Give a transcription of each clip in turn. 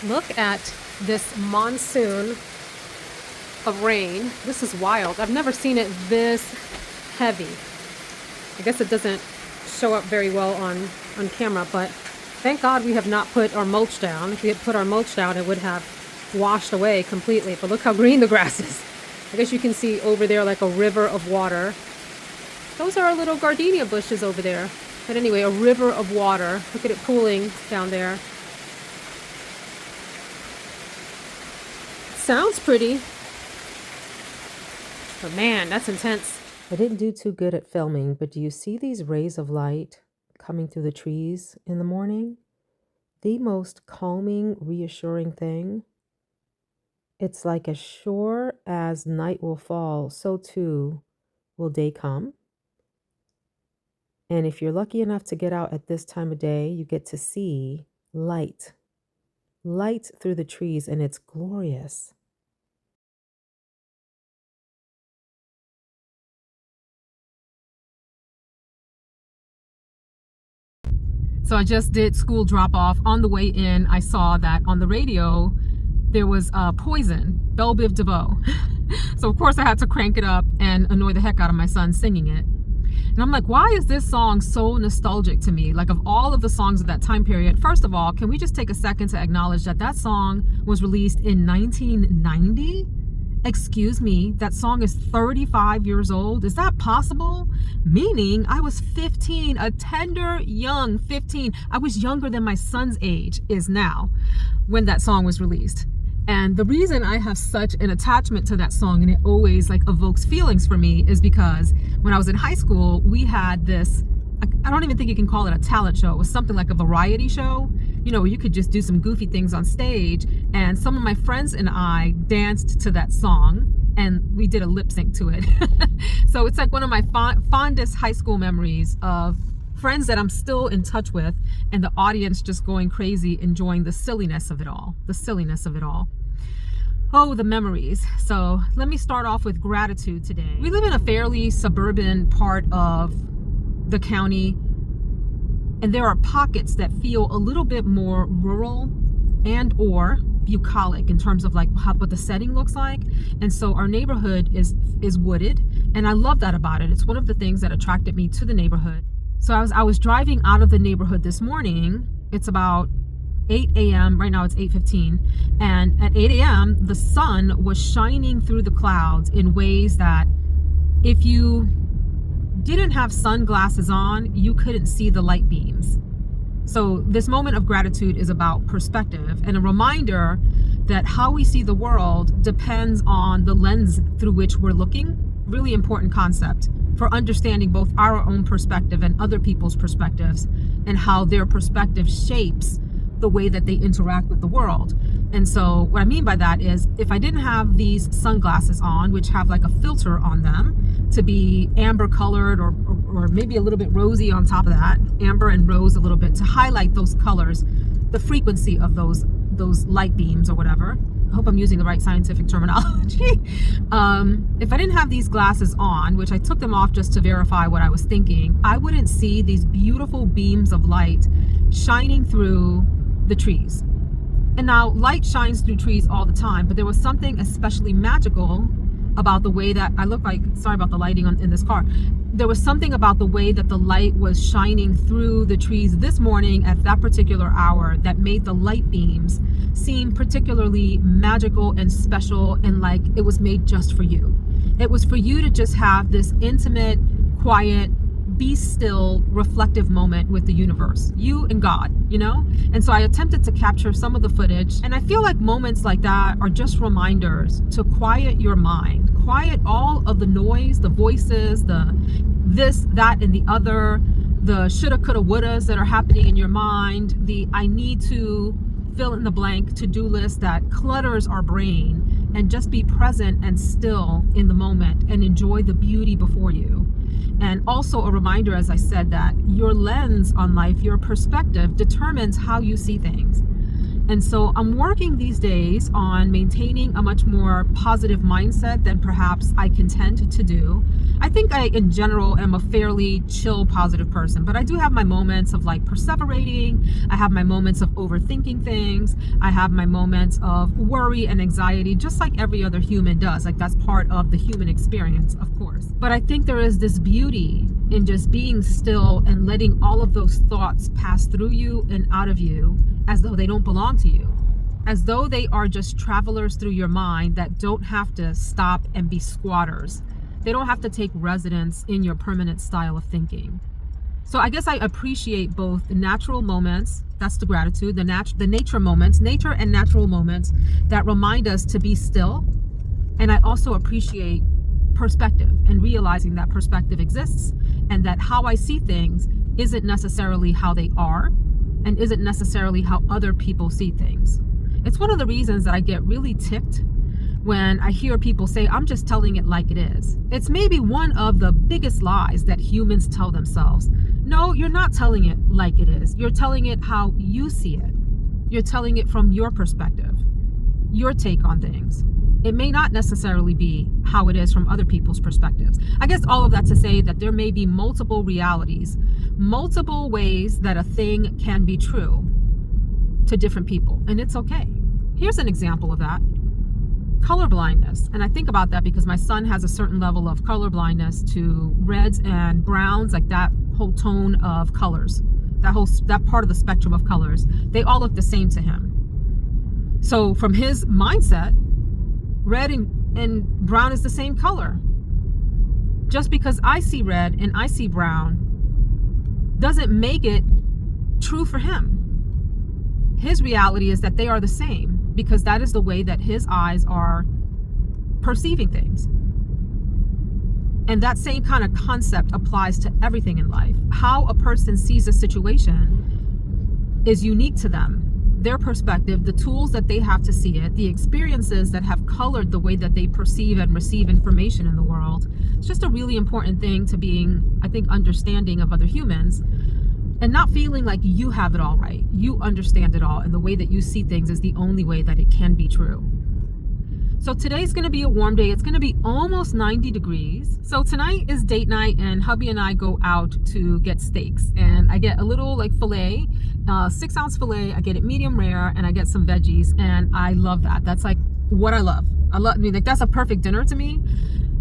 Look at this monsoon of rain. This is wild. I've never seen it this heavy. I guess it doesn't show up very well on camera, but thank God we have not put our mulch down. If we had put our mulch down, it would have washed away completely. But look how green the grass is. I guess you can see over there like a river of water. Those are our little gardenia bushes over there. But anyway, a river of water. Look at it pooling down there. Sounds pretty. But man, that's intense. I didn't do too good at filming, but do you see these rays of light coming through the trees in the morning? The most calming, reassuring thing. It's like as sure as night will fall, so too will day come. And if you're lucky enough to get out at this time of day, you get to see light through the trees, and it's glorious. So I just did school drop off. On the way in, I saw that on the radio, there was Poison, Belle Biv DeVoe. So of course I had to crank it up and annoy the heck out of my son singing it. And I'm like, why is this song so nostalgic to me? Like, of all of the songs of that time period, first of all, can we just take a second to acknowledge that that song was released in 1990? Excuse me, that song is 35 years old. Is that possible? Meaning I was 15, a tender young 15. I was younger than my son's age is now when that song was released. And the reason I have such an attachment to that song, and it always like evokes feelings for me, is because when I was in high school, we had this, I don't even think you can call it a talent show. It was something like a variety show, you know, where you could just do some goofy things on stage. And some of my friends and I danced to that song and we did a lip sync to it. So it's like one of my fondest high school memories of friends that I'm still in touch with, and the audience just going crazy, enjoying the silliness of it all. Oh, the memories. So let me start off with gratitude today. We live in a fairly suburban part of the county, and there are pockets that feel a little bit more rural and or bucolic in terms of like what the setting looks like. And so our neighborhood is wooded, and I love that about it. It's one of the things that attracted me to the neighborhood. So I was driving out of the neighborhood this morning. It's about 8 a.m. Right now it's 8:15. And at 8 a.m. the sun was shining through the clouds in ways that if you didn't have sunglasses on, you couldn't see the light beams. So this moment of gratitude is about perspective and a reminder that how we see the world depends on the lens through which we're looking. Really important concept for understanding both our own perspective and other people's perspectives, and how their perspective shapes the way that they interact with the world. And so what I mean by that is, if I didn't have these sunglasses on, which have like a filter on them to be amber colored or maybe a little bit rosy on top of that, amber and rose a little bit to highlight those colors, the frequency of those light beams or whatever. I hope I'm using the right scientific terminology. If I didn't have these glasses on, which I took them off just to verify what I was thinking, I wouldn't see these beautiful beams of light shining through the trees. And now light shines through trees all the time, but there was something especially magical about the way that I look like, sorry about the lighting in this car. There was something about the way that the light was shining through the trees this morning at that particular hour that made the light beams seem particularly magical and special, and like it was made just for you. It was for you to just have this intimate, quiet, be still, reflective moment with the universe, you and God, you know? And so I attempted to capture some of the footage, and I feel like moments like that are just reminders to quiet your mind, quiet all of the noise, the voices, the this, that, and the other, the shoulda, coulda, wouldas that are happening in your mind, the I need to fill in the blank to-do list that clutters our brain, and just be present and still in the moment and enjoy the beauty before you. And also a reminder, as I said, that your lens on life, your perspective determines how you see things. And so I'm working these days on maintaining a much more positive mindset than perhaps I can tend to do. I think I, in general, am a fairly chill, positive person, but I do have my moments of like perseverating. I have my moments of overthinking things. I have my moments of worry and anxiety, just like every other human does. Like that's part of the human experience, of course. But I think there is this beauty in just being still and letting all of those thoughts pass through you and out of you as though they don't belong to you, as though they are just travelers through your mind that don't have to stop and be squatters. They don't have to take residence in your permanent style of thinking. So I guess I appreciate both the natural moments, that's the gratitude, the nature moments, nature and natural moments that remind us to be still. And I also appreciate perspective and realizing that perspective exists and that how I see things isn't necessarily how they are and isn't necessarily how other people see things. It's one of the reasons that I get really ticked when I hear people say, I'm just telling it like it is. It's maybe one of the biggest lies that humans tell themselves. No, you're not telling it like it is. You're telling it how you see it. You're telling it from your perspective, your take on things. It may not necessarily be how it is from other people's perspectives. I guess all of that to say that there may be multiple realities, multiple ways that a thing can be true to different people, and it's okay. Here's an example of that. Color blindness. And I think about that because my son has a certain level of color blindness to reds and browns, like that whole tone of colors, that part of the spectrum of colors. They all look the same to him. So from his mindset, red and brown is the same color. Just because I see red and I see brown doesn't make it true for him. His reality is that they are the same because that is the way that his eyes are perceiving things. And that same kind of concept applies to everything in life. How a person sees a situation is unique to them. Their perspective, the tools that they have to see it, the experiences that have colored the way that they perceive and receive information in the world. It's just a really important thing to being, I think, understanding of other humans and not feeling like you have it all right. You understand it all, and the way that you see things is the only way that it can be true. So today's going to be a warm day. It's going to be almost 90 degrees. So tonight is date night, and hubby and I go out to get steaks, and I get a little like filet, 6-ounce filet. I get it medium rare, and I get some veggies, and I love that. That's like what I love. I mean, like that's a perfect dinner to me.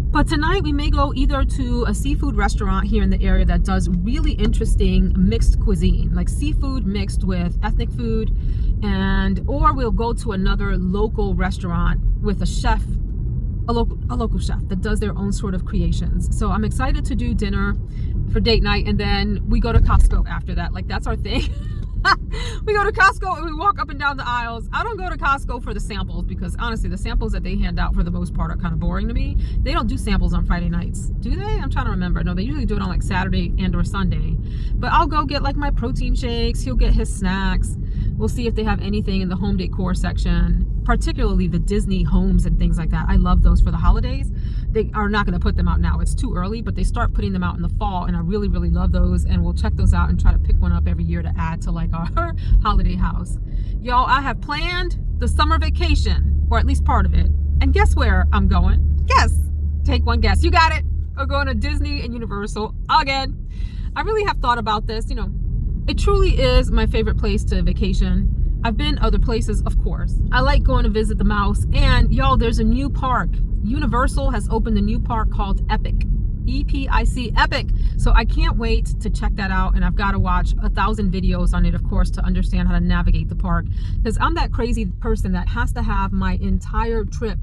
But tonight we may go either to a seafood restaurant here in the area that does really interesting mixed cuisine, like seafood mixed with ethnic food, or we'll go to another local restaurant with a chef, a local chef that does their own sort of creations. So I'm excited to do dinner for date night, and then we go to Costco after that. Like that's our thing. We go to Costco and we walk up and down the aisles. I don't go to Costco for the samples because honestly, the samples that they hand out for the most part are kind of boring to me. They don't do samples on Friday nights, do they? I'm trying to remember. No, they usually do it on like Saturday and or Sunday. But I'll go get like my protein shakes. He'll get his snacks. We'll see if they have anything in the home decor section, particularly the Disney homes and things like that. I love those for the holidays. They are not going to put them out now. It's too early, but they start putting them out in the fall, and I really, really love those. And we'll check those out and try to pick one up every year to add to like our holiday house. Y'all, I have planned the summer vacation, or at least part of it. And guess where I'm going? Guess. Take one guess. You got it. We're going to Disney and Universal again. I really have thought about this. You know, it truly is my favorite place to vacation. I've been other places, of course. I like going to visit the mouse. And y'all, there's a new park. Universal has opened a new park called Epic. EPIC, Epic. So I can't wait to check that out, and I've got to watch 1,000 videos on it, of course, to understand how to navigate the park, because I'm that crazy person that has to have my entire trip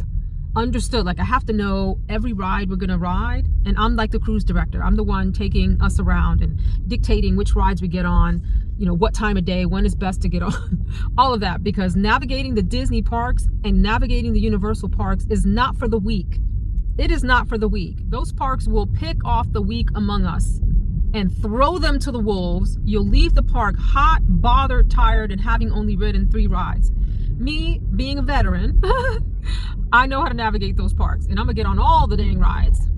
understood. Like I have to know every ride we're gonna ride, and I'm like the cruise director. I'm the one taking us around and dictating which rides we get on, you know, what time of day, when is best to get on, all of that, because navigating the Disney parks and navigating the Universal parks is not for the weak. It is not for the weak. Those parks will pick off the weak among us and throw them to the wolves. You'll leave the park hot, bothered, tired, and having only ridden 3 rides. Me, being a veteran, I know how to navigate those parks, and I'm gonna get on all the dang rides,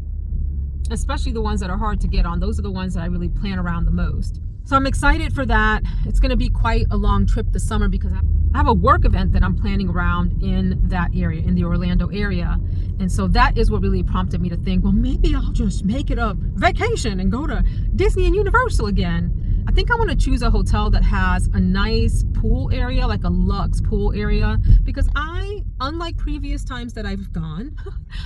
especially the ones that are hard to get on. Those are the ones that I really plan around the most. So I'm excited for that. It's going to be quite a long trip this summer because I have a work event that I'm planning around in that area, in the Orlando area. And so that is what really prompted me to think, well, maybe I'll just make it a vacation and go to Disney and Universal again. I think I want to choose a hotel that has a nice pool area, like a luxe pool area, because unlike previous times that I've gone,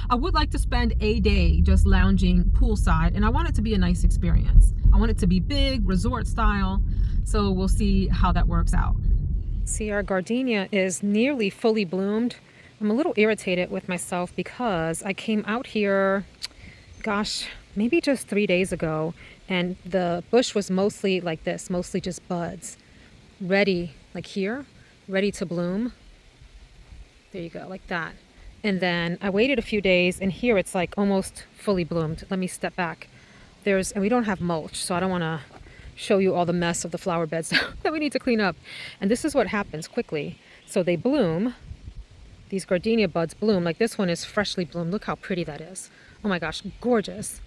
I would like to spend a day just lounging poolside, and I want it to be a nice experience. I want it to be big, resort style, so we'll see how that works out. See, our gardenia is nearly fully bloomed. I'm a little irritated with myself because I came out here, gosh, maybe just 3 days ago, and the bush was mostly like this, mostly just buds, ready, like here, ready to bloom. There you go, like that. And then I waited a few days, and here it's like almost fully bloomed. Let me step back. And we don't have mulch, so I don't want to show you all the mess of the flower beds that we need to clean up. And this is what happens quickly. So they bloom, these gardenia buds bloom, like this one is freshly bloomed. Look how pretty that is. Oh my gosh, gorgeous.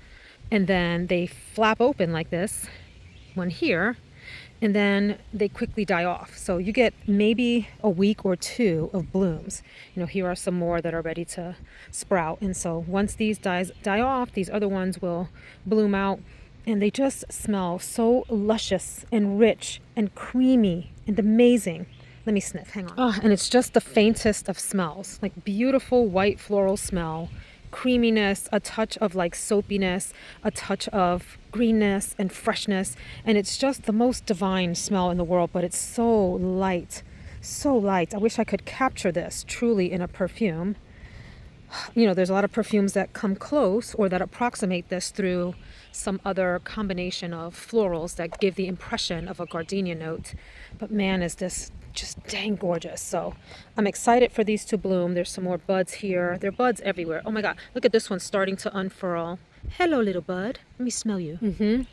And then they flap open like this, one here, and then they quickly die off. So you get maybe a week or two of blooms. You know, here are some more that are ready to sprout. And so once these die off, these other ones will bloom out, and they just smell so luscious and rich and creamy and amazing. Let me sniff, hang on. Oh, and it's just the faintest of smells, like beautiful white floral smell, creaminess, a touch of like soapiness, a touch of greenness and freshness, and it's just the most divine smell in the world, but it's so light, so light. I wish I could capture this truly in a perfume. You know, there's a lot of perfumes that come close or that approximate this through some other combination of florals that give the impression of a gardenia note, but man, is this just dang gorgeous. So I'm excited for these to bloom. There's some more buds here. There are buds everywhere. Oh my God, look at this one starting to unfurl. Hello, little bud. Let me smell you.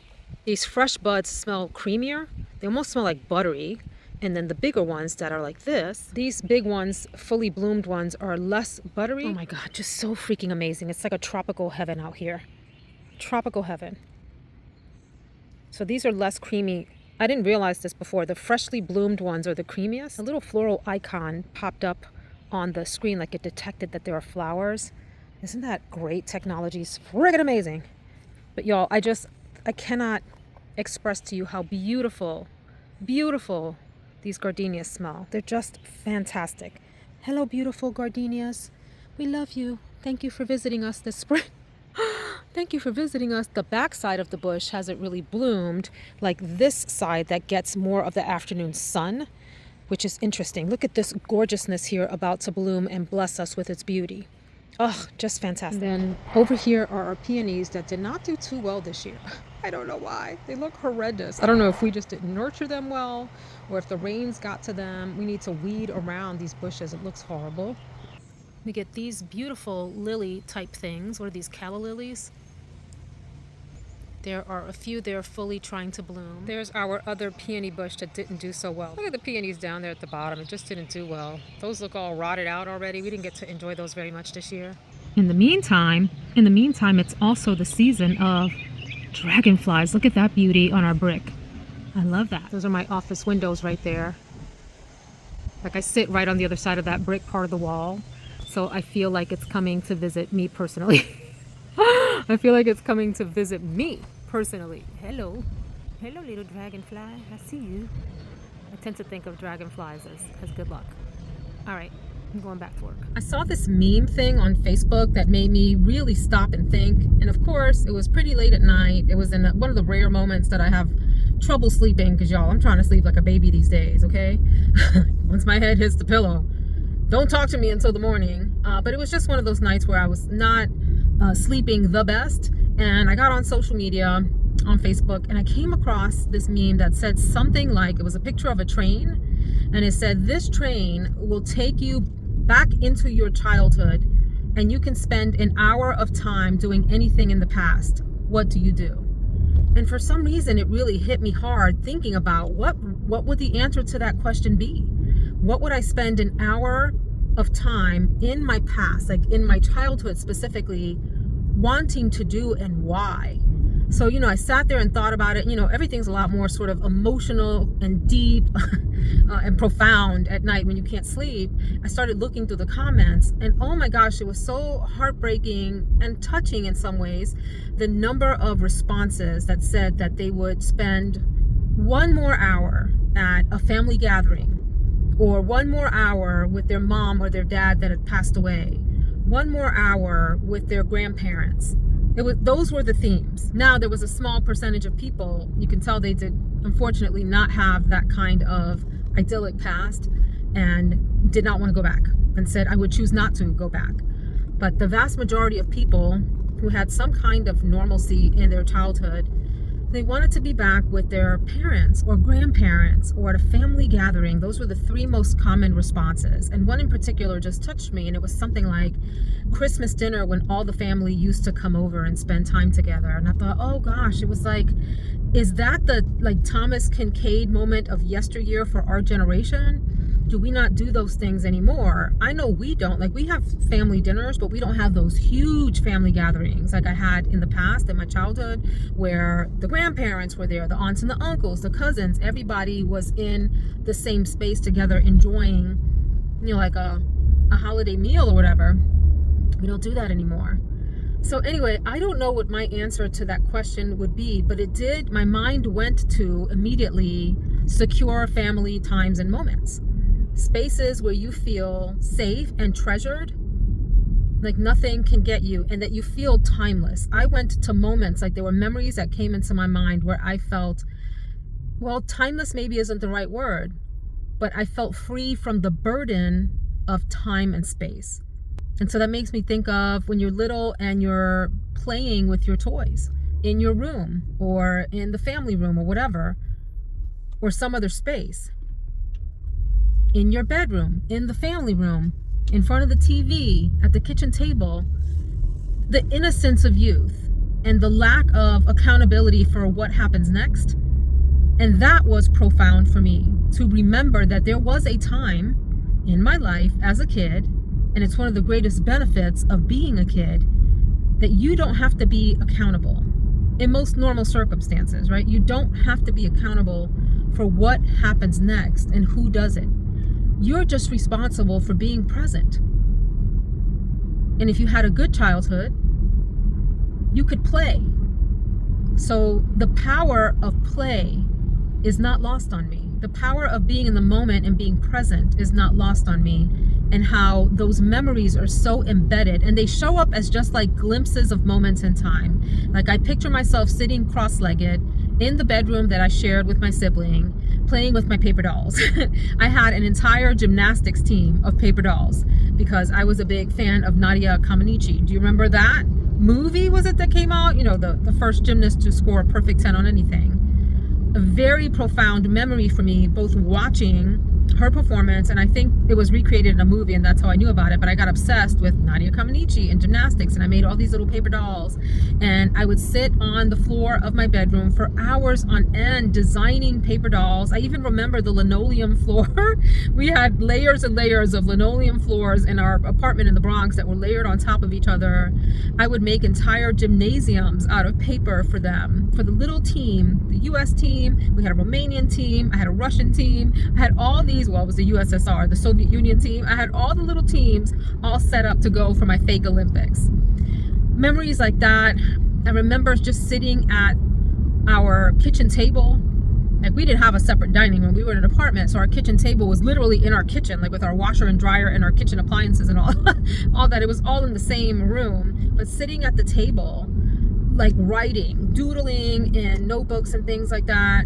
These fresh buds smell creamier. They almost smell like buttery. And then the bigger ones that are like this, these big ones, fully bloomed ones, are less buttery. Oh my God, just so freaking amazing. It's like a tropical heaven out here. Tropical heaven. So these are less creamy. I didn't realize this before. The freshly bloomed ones are the creamiest. A little floral icon popped up on the screen, like it detected that there are flowers. Isn't that great? Technology's friggin' amazing. But y'all, I cannot express to you how beautiful, beautiful these gardenias smell. They're just fantastic. Hello, beautiful gardenias. We love you. Thank you for visiting us this spring. Thank you for visiting us. The back side of the bush hasn't really bloomed like this side that gets more of the afternoon sun, which is interesting. Look at this gorgeousness here about to bloom and bless us with its beauty. Oh, just fantastic. And then over here are our peonies that did not do too well this year. I don't know why. They look horrendous. I don't know if we just didn't nurture them well or if the rains got to them. We need to weed around these bushes. It looks horrible. We get these beautiful lily type things. What are these, calla lilies? There are a few there fully trying to bloom. There's our other peony bush that didn't do so well. Look at the peonies down there at the bottom. It just didn't do well. Those look all rotted out already. We didn't get to enjoy those very much this year. In the meantime, it's also the season of dragonflies. Look at that beauty on our brick. I love that. Those are my office windows right there. Like I sit right on the other side of that brick part of the wall. So I feel like it's coming to visit me personally. I feel like it's coming to visit me personally. Hello. Hello, little dragonfly. I see you. I tend to think of dragonflies as good luck. All right, I'm going back to work. I saw this meme thing on Facebook that made me really stop and think. And of course, it was pretty late at night. It was in one of the rare moments that I have trouble sleeping because, y'all, I'm trying to sleep like a baby these days, okay? Once my head hits the pillow, don't talk to me until the morning. But it was just one of those nights where I was not sleeping the best, and I got on social media, on Facebook, and I came across this meme that said something like, it was a picture of a train, and it said, this train will take you back into your childhood, and you can spend an hour of time doing anything in the past. What do you do? And for some reason, it really hit me hard thinking about what would the answer to that question be? What would I spend an hour of time in my past, like in my childhood specifically, wanting to do, and why? So, I sat there and thought about it. Everything's a lot more sort of emotional and deep and profound at night when you can't sleep. I started looking through the comments, and oh my gosh, it was so heartbreaking and touching in some ways. The number of responses that said that they would spend one more hour at a family gathering, or one more hour with their mom or their dad that had passed away, one more hour with their grandparents. Those were the themes. Now, there was a small percentage of people, you can tell they did unfortunately not have that kind of idyllic past and did not want to go back and said, I would choose not to go back. But the vast majority of people who had some kind of normalcy in their childhood, they wanted to be back with their parents or grandparents or at a family gathering. Those were the three most common responses. And one in particular just touched me, and it was something like Christmas dinner when all the family used to come over and spend time together. And I thought, oh gosh, it was like, is that the Thomas Kincaid moment of yesteryear for our generation? Do we not do those things anymore? I know we don't. We have family dinners, but we don't have those huge family gatherings like I had in the past in my childhood, where the grandparents were there, the aunts and the uncles, the cousins, everybody was in the same space together enjoying, like a holiday meal or whatever. We don't do that anymore. So anyway, I don't know what my answer to that question would be, but my mind went to immediately secure family times and moments. Spaces where you feel safe and treasured, like nothing can get you, and that you feel timeless. I went to moments, there were memories that came into my mind where I felt, well, timeless maybe isn't the right word, but I felt free from the burden of time and space. And so that makes me think of when you're little and you're playing with your toys in your room or in the family room or whatever, or some other space. In your bedroom, in the family room, in front of the TV, at the kitchen table, the innocence of youth and the lack of accountability for what happens next. And that was profound for me, to remember that there was a time in my life as a kid, and it's one of the greatest benefits of being a kid, that you don't have to be accountable in most normal circumstances, right? You don't have to be accountable for what happens next and who does it. You're just responsible for being present. And if you had a good childhood, you could play. So the power of play is not lost on me. The power of being in the moment and being present is not lost on me. And how those memories are so embedded, and they show up as just glimpses of moments in time. I picture myself sitting cross-legged in the bedroom that I shared with my sibling, playing with my paper dolls. I had an entire gymnastics team of paper dolls because I was a big fan of Nadia Comaneci. Do you remember that movie? Was it that came out? The first gymnast to score a perfect 10 on anything. A very profound memory for me, both watching her performance, and I think it was recreated in a movie, and that's how I knew about it. But I got obsessed with Nadia Comaneci and gymnastics, and I made all these little paper dolls, and I would sit on the floor of my bedroom for hours on end designing paper dolls. I even remember the linoleum floor. We had layers and layers of linoleum floors in our apartment in the Bronx that were layered on top of each other. I would make entire gymnasiums out of paper for them, for the little team, the US team. We had a Romanian team, I had a Russian team, I had all these, well, it was the USSR, the Soviet Union team. I had all the little teams all set up to go for my fake Olympics. Memories like that. I remember just sitting at our kitchen table. We didn't have a separate dining room. We were in an apartment, so our kitchen table was literally in our kitchen, with our washer and dryer and our kitchen appliances and all that. It was all in the same room, but sitting at the table, writing, doodling in notebooks and things like that.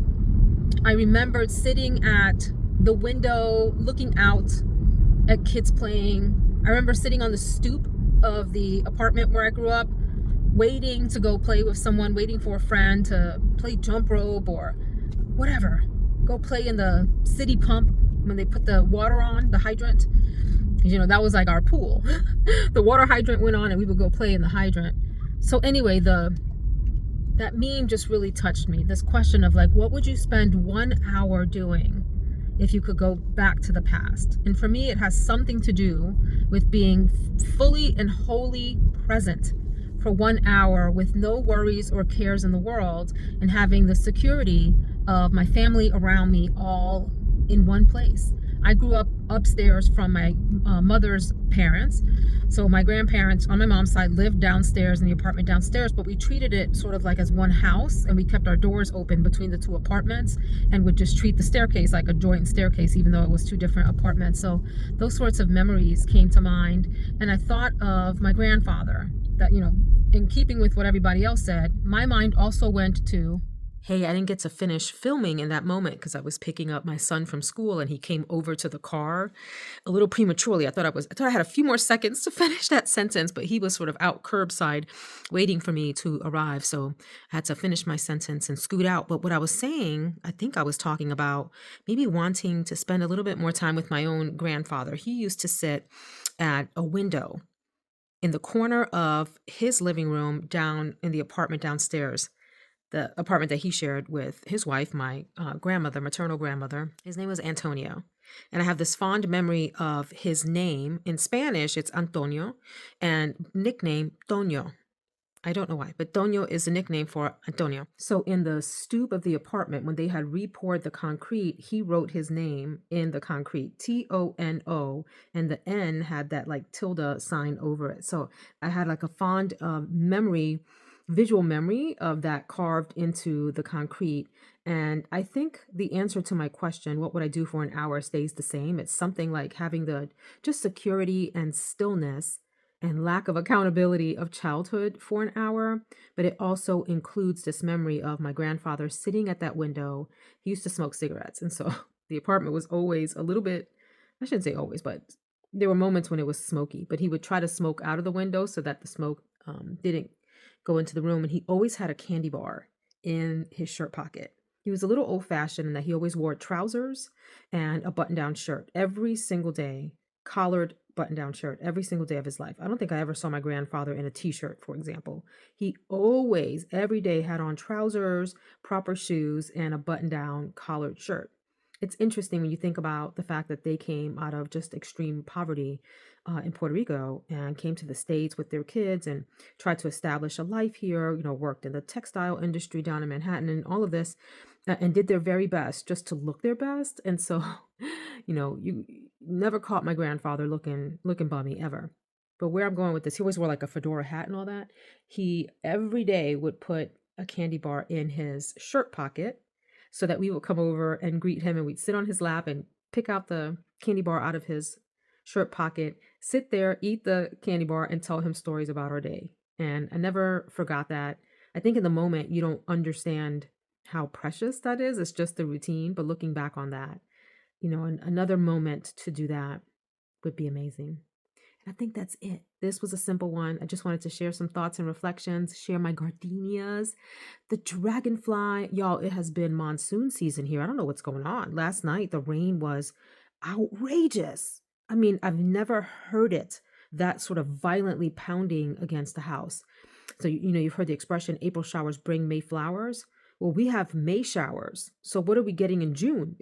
I remembered sitting at the window looking out at kids playing. I remember sitting on the stoop of the apartment where I grew up, waiting to go play with someone, waiting for a friend to play jump rope or whatever. Go play in the city pump when they put the water on, the hydrant. That was our pool. The water hydrant went on and we would go play in the hydrant. So anyway, that meme just really touched me. This question of what would you spend 1 hour doing if you could go back to the past? And for me, it has something to do with being fully and wholly present for 1 hour with no worries or cares in the world, and having the security of my family around me all in one place. I grew up upstairs from my mother's parents. So my grandparents on my mom's side lived downstairs in the apartment downstairs, but we treated it sort of like as one house, and we kept our doors open between the two apartments and would just treat the staircase like a joint staircase, even though it was two different apartments. So those sorts of memories came to mind. And I thought of my grandfather that, you know, in keeping with what everybody else said, my mind also went to, hey, I didn't get to finish filming in that moment because I was picking up my son from school and he came over to the car a little prematurely. I thought I had a few more seconds to finish that sentence, but he was sort of out curbside waiting for me to arrive. So I had to finish my sentence and scoot out. But what I was saying, I think I was talking about maybe wanting to spend a little bit more time with my own grandfather. He used to sit at a window in the corner of his living room down in the apartment downstairs, the apartment that he shared with his wife, my grandmother, maternal grandmother. His name was Antonio. And I have this fond memory of his name. In Spanish, it's Antonio, and nickname Toño. I don't know why, but Toño is a nickname for Antonio. So in the stoop of the apartment, when they had repoured the concrete, he wrote his name in the concrete, Tono, and the N had that like tilde sign over it. So I had like a fond visual memory of that carved into the concrete. And I think the answer to my question, what would I do for an hour, stays the same. It's something like having the just security and stillness and lack of accountability of childhood for an hour. But it also includes this memory of my grandfather sitting at that window. He used to smoke cigarettes. And so the apartment was always a little bit, I shouldn't say always, but there were moments when it was smoky. But he would try to smoke out of the window so that the smoke didn't go into the room. And he always had a candy bar in his shirt pocket. He was a little old-fashioned in that he always wore trousers and a button-down shirt every single day, collared button-down shirt every single day of his life. I don't think I ever saw my grandfather in a t-shirt, for example. He always, every day, had on trousers, proper shoes, and a button-down collared shirt. It's interesting when you think about the fact that they came out of just extreme poverty in Puerto Rico and came to the States with their kids and tried to establish a life here, you know, worked in the textile industry down in Manhattan and all of this, and did their very best just to look their best. And so, you know, you never caught my grandfather looking bummy ever. But where I'm going with this, he always wore like a fedora hat and all that. He every day would put a candy bar in his shirt pocket so that we would come over and greet him, and we'd sit on his lap and pick out the candy bar out of his shirt pocket, sit there, eat the candy bar, and tell him stories about our day. And I never forgot that. I think in the moment, you don't understand how precious that is. It's just the routine. But looking back on that, you know, another moment to do that would be amazing. And I think that's it. This was a simple one. I just wanted to share some thoughts and reflections, share my gardenias, the dragonfly. Y'all, it has been monsoon season here. I don't know what's going on. Last night, the rain was outrageous. I mean, I've never heard it that sort of violently pounding against the house. So, you know, you've heard the expression, April showers bring May flowers. Well, we have May showers. So what are we getting in June?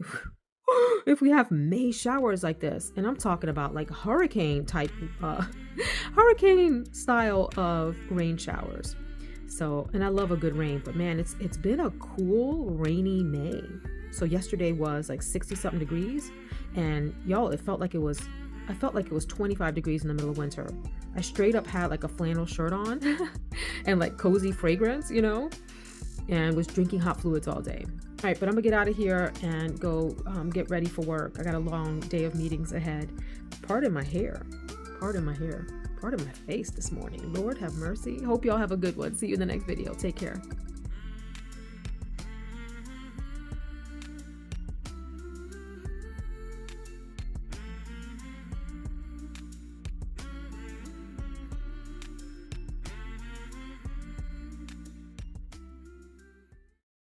If we have May showers like this, and I'm talking about like hurricane style of rain showers. So, and I love a good rain, but man, it's been a cool, rainy May. So yesterday was like 60 something degrees, and y'all, I felt like it was 25 degrees in the middle of winter. I straight up had like a flannel shirt on and like cozy fragrance, you know, and was drinking hot fluids all day. All right, but I'm gonna get out of here and go get ready for work. I got a long day of meetings ahead. Pardon my hair, pardon my face this morning. Lord have mercy. Hope y'all have a good one. See you in the next video. Take care.